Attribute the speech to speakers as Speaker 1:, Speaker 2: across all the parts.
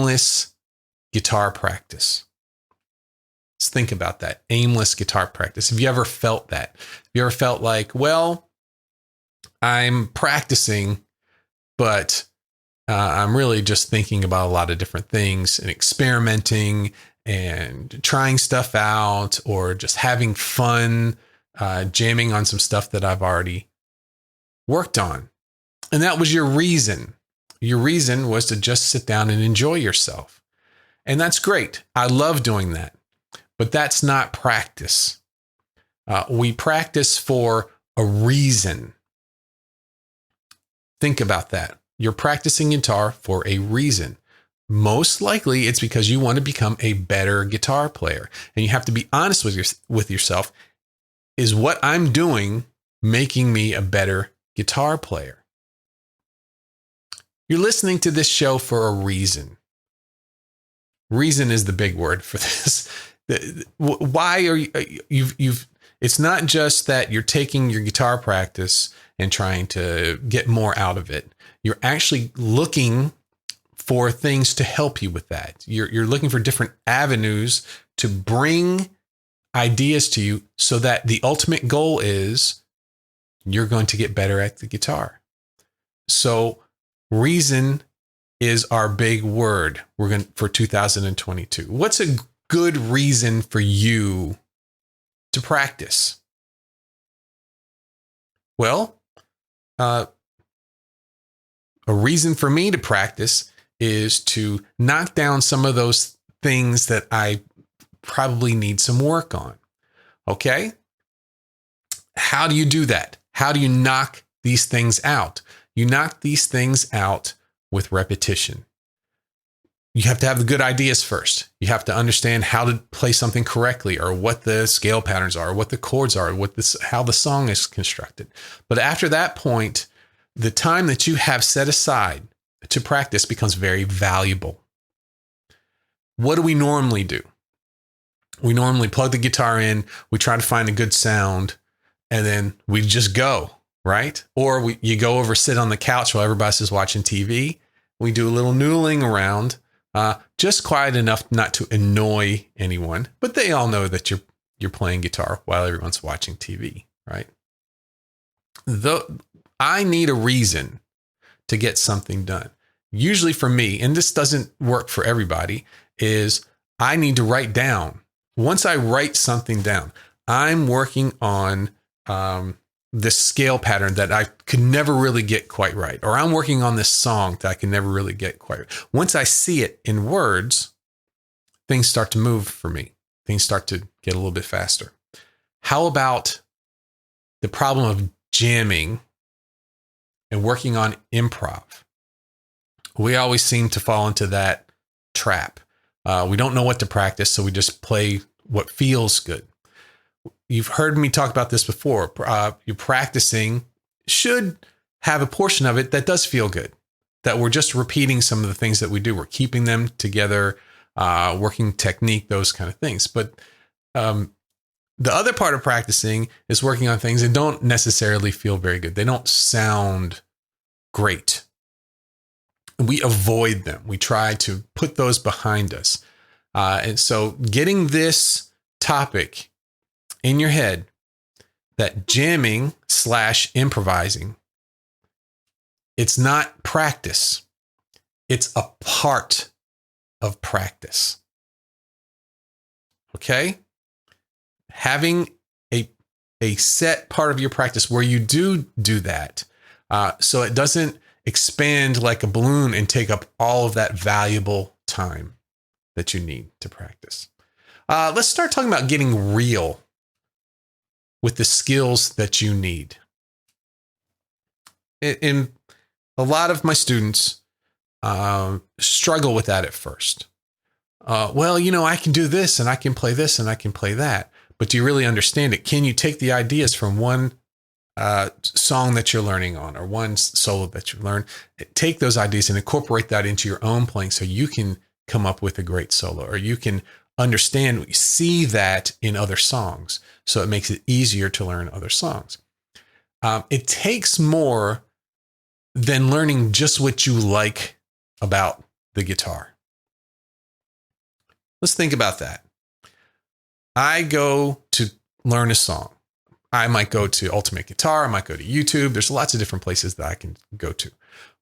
Speaker 1: aimless guitar practice. Let's think about that. Aimless guitar practice. Have you ever felt that? Have you ever felt like, well, I'm practicing, but I'm really just thinking about a lot of different things and experimenting and trying stuff out, or just having fun, jamming on some stuff that I've already worked on. And that was your reason. Your reason was to just sit down and enjoy yourself. And that's great. I love doing that. But that's not practice. We practice for a reason. Think about that. You're practicing guitar for a reason. Most likely it's because you want to become a better guitar player. And you have to be honest with yourself. Is what I'm doing making me a better guitar player? You're listening to this show for a reason. Reason is the big word for this. Why are you've it's not just that you're taking your guitar practice and trying to get more out of it. You're actually looking for things to help you with that. You're looking for different avenues to bring ideas to you, so that the ultimate goal is you're going to get better at the guitar. So reason is our big word. We're going for 2022. What's a good reason for you to practice? Well, a reason for me to practice is to knock down some of those things that I probably need some work on. Okay? How do you do that? How do you knock these things out? You knock these things out with repetition. You have to have the good ideas first. You have to understand how to play something correctly, or what the scale patterns are, what the chords are, how the song is constructed. But after that point, the time that you have set aside to practice becomes very valuable. What do we normally do? We normally plug the guitar in, we try to find a good sound, and then we just go, right? Or you go over, sit on the couch while everybody's watching TV. We do a little noodling around, just quiet enough not to annoy anyone, but they all know that you're playing guitar while everyone's watching TV, right? I need a reason to get something done. Usually for me, and this doesn't work for everybody, is I need to write down. Once I write something down, I'm working on this scale pattern that I could never really get quite right. Or I'm working on this song that I can never really get quite right. Once I see it in words, things start to move for me. Things start to get a little bit faster. How about the problem of jamming and working on improv? We always seem to fall into that trap. We don't know what to practice, so we just play what feels good. You've heard me talk about this before. You're practicing should have a portion of it that does feel good, that we're just repeating some of the things that we do. We're keeping them together, working technique, those kind of things. But the other part of practicing is working on things that don't necessarily feel very good. They don't sound great. We avoid them. We try to put those behind us. And so getting this topic in your head, that jamming / improvising, it's not practice. It's a part of practice. Okay? Having a set part of your practice where you do that, so it doesn't expand like a balloon and take up all of that valuable time that you need to practice. Let's start talking about getting real with the skills that you need. And a lot of my students struggle with that at first. Well, I can do this and I can play this and I can play that. But do you really understand it? Can you take the ideas from one song that you're learning on, or one solo that you learn, take those ideas and incorporate that into your own playing so you can come up with a great solo, or you can understand, see that in other songs. So it makes it easier to learn other songs. It takes more than learning just what you like about the guitar. Let's think about that. I go to learn a song. I might go to Ultimate Guitar. I might go to YouTube. There's lots of different places that I can go to.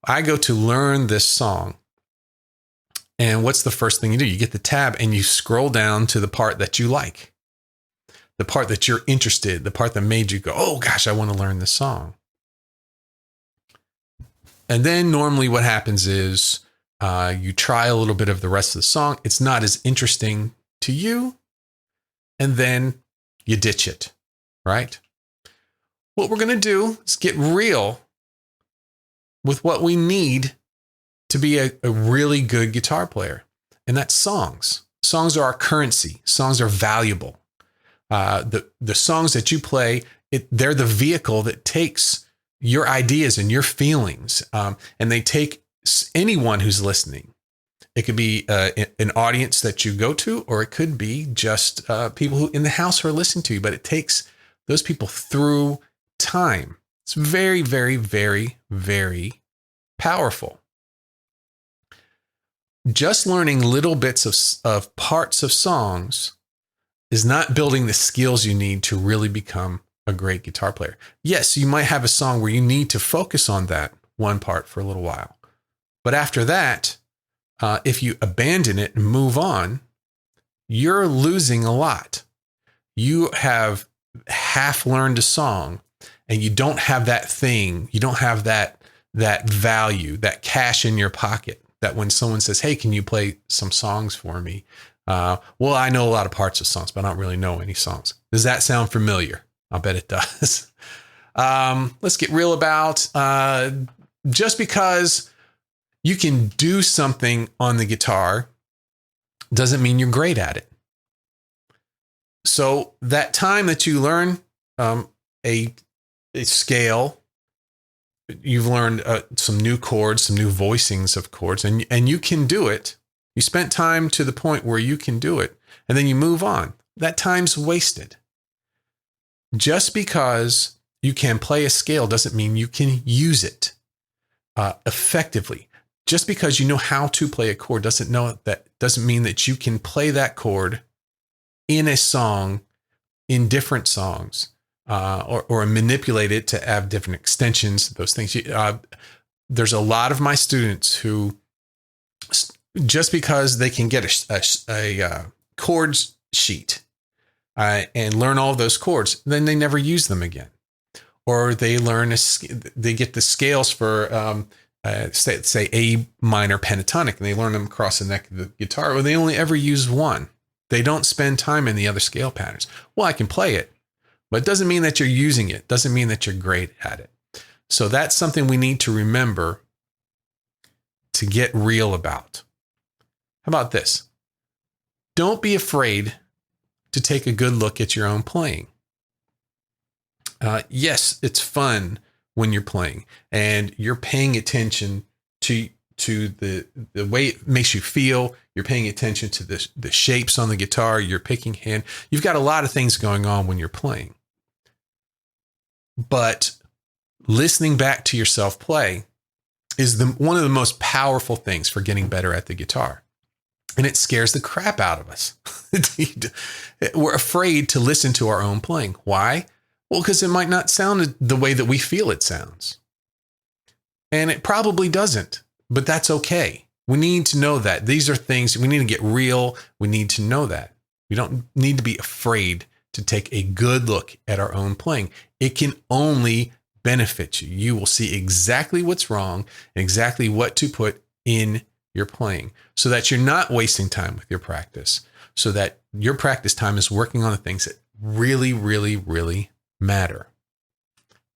Speaker 1: I go to learn this song. And what's the first thing you do? You get the tab and you scroll down to the part that you like, the part that you're interested, the part that made you go, oh gosh, I want to learn this song. And then normally what happens is you try a little bit of the rest of the song. It's not as interesting to you. And then you ditch it, right? What we're going to do is get real with what we need to be a really good guitar player. And that's songs. Songs are our currency. Songs are valuable. The songs that you play, they're the vehicle that takes your ideas and your feelings. And they take anyone who's listening. It could be an audience that you go to, or it could be just people who in the house who are listening to you. But it takes those people through time. It's very, very, very, very powerful. Just learning little bits of parts of songs is not building the skills you need to really become a great guitar player. Yes, you might have a song where you need to focus on that one part for a little while. But after that, if you abandon it and move on, you're losing a lot. You have half learned a song and you don't have that thing. You don't have that value, that cash in your pocket. That when someone says, hey, can you play some songs for me? Well, I know a lot of parts of songs, but I don't really know any songs. Does that sound familiar? I'll bet it does. Let's get real about just because you can do something on the guitar doesn't mean you're great at it. So that time that you learn a scale, you've learned some new chords, some new voicings of chords, and you can do it. You spent time to the point where you can do it, and then you move on. That time's wasted. Just because you can play a scale doesn't mean you can use it effectively. Just because you know how to play a chord doesn't mean that you can play that chord in a song, in different songs. Or manipulate it to have different extensions, those things. There's a lot of my students who, just because they can get a chords sheet and learn all those chords, then they never use them again. Or they get the scales for, say A minor pentatonic, and they learn them across the neck of the guitar, or they only ever use one. They don't spend time in the other scale patterns. Well, I can play it, but it doesn't mean that you're using it. Doesn't mean that you're great at it. So that's something we need to remember to get real about. How about this? Don't be afraid to take a good look at your own playing. Yes, it's fun when you're playing and you're paying attention to the way it makes you feel. You're paying attention to the shapes on the guitar. You're picking hand. You've got a lot of things going on when you're playing. But listening back to yourself play is one of the most powerful things for getting better at the guitar. And it scares the crap out of us. We're afraid to listen to our own playing. Why? Well, because it might not sound the way that we feel it sounds. And it probably doesn't, but that's okay. We need to know that. These are things we need to get real. We need to know that. We don't need to be afraid to take a good look at our own playing. It can only benefit you. You will see exactly what's wrong and exactly what to put in your playing so that you're not wasting time with your practice, so that your practice time is working on the things that really, really, really matter.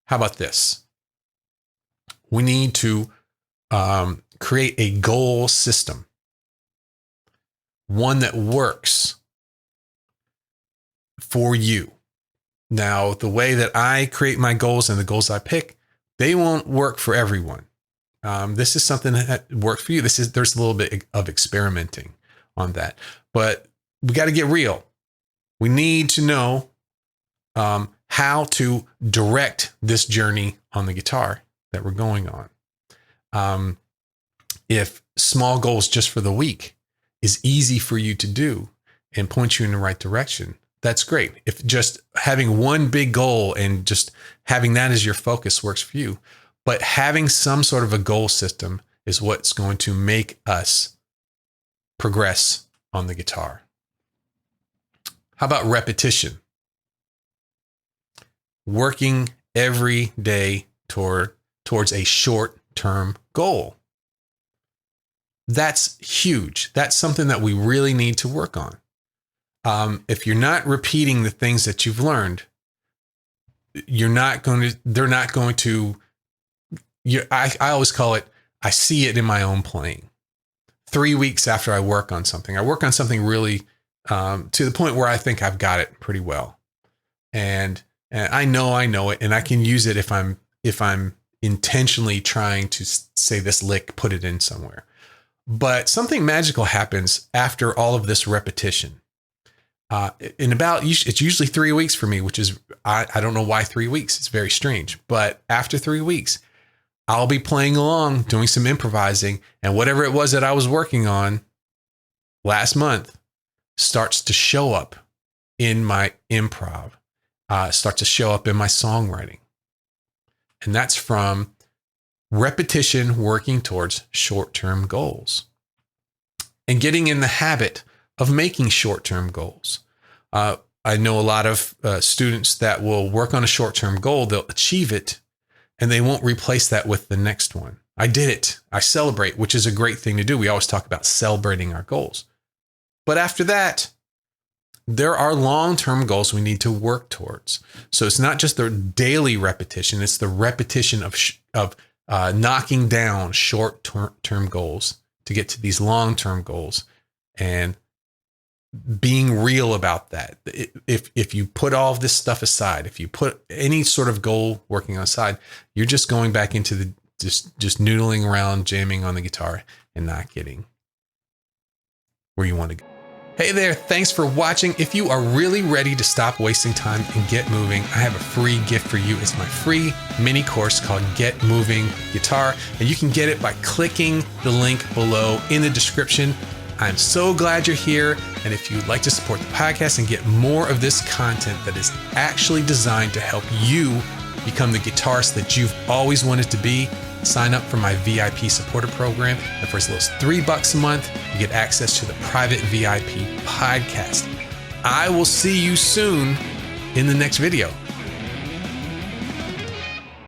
Speaker 1: How about this? We need to create a goal system, one that works for you. Now, the way that I create my goals and the goals I pick, they won't work for everyone. This is something that works for you. There's a little bit of experimenting on that, but we got to get real. We need to know how to direct this journey on the guitar that we're going on. If small goals just for the week is easy for you to do and point you in the right direction, that's great. If just having one big goal and just having that as your focus works for you, but having some sort of a goal system is what's going to make us progress on the guitar. How about repetition? Working every day towards a short-term goal. That's huge. That's something that we really need to work on. If you're not repeating the things that you've learned, they're not going to, I always call it, I see it in my own playing. 3 weeks after I work on something really to the point where I think I've got it pretty well. And I know it, and I can use it if I'm intentionally trying to say this lick, put it in somewhere. But something magical happens after all of this repetition. It's usually 3 weeks for me, which is, I don't know why 3 weeks. It's very strange. But after 3 weeks, I'll be playing along, doing some improvising, and whatever it was that I was working on last month starts to show up in my improv, starts to show up in my songwriting. And that's from repetition working towards short-term goals and getting in the habit of making short-term goals. I know a lot of students that will work on a short-term goal, they'll achieve it, and they won't replace that with the next one. I did it. I celebrate, which is a great thing to do. We always talk about celebrating our goals. But after that, there are long-term goals we need to work towards. So it's not just the daily repetition, it's the repetition of knocking down short-term goals to get to these long-term goals and being real about that. If you put all of this stuff aside, if you put any sort of goal working on aside, you're just going back into the just noodling around, jamming on the guitar and not getting where you want to go. Hey there, thanks for watching. If you are really ready to stop wasting time and get moving, I have a free gift for you. It's my free mini course called Get Moving Guitar, and you can get it by clicking the link below in the description. I'm so glad you're here, and if you'd like to support the podcast and get more of this content that is actually designed to help you become the guitarist that you've always wanted to be, sign up for my VIP supporter program. And for as little as $3 a month, you get access to the private VIP podcast. I will see you soon in the next video.